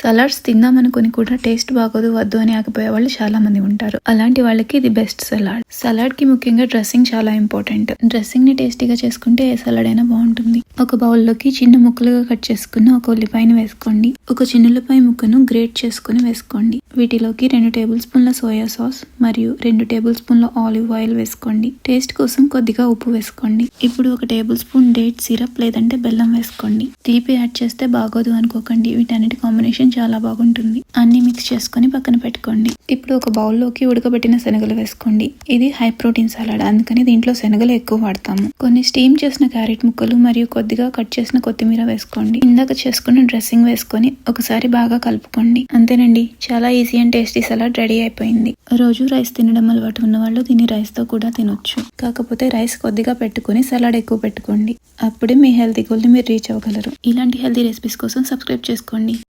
Salads తిందామనుకుని కూడా taste బాగోదు వద్దు అని ఆగిపోయే వాళ్ళు చాలా మంది ఉంటారు. అలాంటి వాళ్ళకి ఇది బెస్ట్ సలాడ్. సలాడ్ కి ముఖ్యంగా డ్రెస్సింగ్ చాలా ఇంపార్టెంట్. డ్రెస్సింగ్ ని టేస్టీగా చేసుకుంటే ఏ సలాడ్ అయినా బాగుంటుంది. ఒక బౌల్ లోకి చిన్న ముక్కలుగా కట్ చేసుకున్న ఒక ఉల్లిపాయను వేసుకోండి. ఒక చిన్నులపాయ ముక్కను గ్రేట్ చేసుకుని వేసుకోండి. వీటిలోకి 2 టేబుల్ స్పూన్ల సోయా సాస్ మరియు 2 టేబుల్ స్పూన్ల ఆలివ్ ఆయిల్ వేసుకోండి. టేస్ట్ కోసం కొద్దిగా ఉప్పు వేసుకోండి. ఇప్పుడు 1 టేబుల్ స్పూన్ డేట్ సిరప్ లేదంటే బెల్లం వేసుకోండి. తీపి యాడ్ చేస్తే బాగోదు అనుకోకండి. వీటన్నిటి కాంబినేషన్ చాలా బాగుంటుంది. అన్ని మిక్స్ చేసుకుని పక్కన పెట్టుకోండి. ఇప్పుడు ఒక బౌల్లోకి ఉడకబెట్టిన శనగలు వేసుకోండి. ఇది హై ప్రోటీన్ సలాడ్, అందుకని దీంట్లో శనగలు ఎక్కువ వాడతాము. కొన్ని స్టీమ్ చేసిన క్యారెట్ ముక్కలు మరియు కొద్దిగా కట్ చేసిన కొత్తిమీర వేసుకోండి. ఇందాక చేసుకున్న డ్రెస్సింగ్ వేసుకొని ఒకసారి బాగా కలుపుకోండి. అంతేనండి, చాలా easy and tasty salad ready అయిపోయింది. రోజు రైస్ తినడం అలవాటు ఉన్న వాళ్ళు దీన్ని రైస్ తో కూడా తినొచ్చు. కాకపోతే రైస్ కొద్దిగా పెట్టుకుని సలాడ్ ఎక్కువ పెట్టుకోండి. అప్పుడే మీ హెల్తీ గోల్ ని మీరు రీచ్ అవ్వగలరు. ఇలాంటి హెల్తీ రెసిపీస్ కోసం సబ్స్క్రైబ్ చేసుకోండి.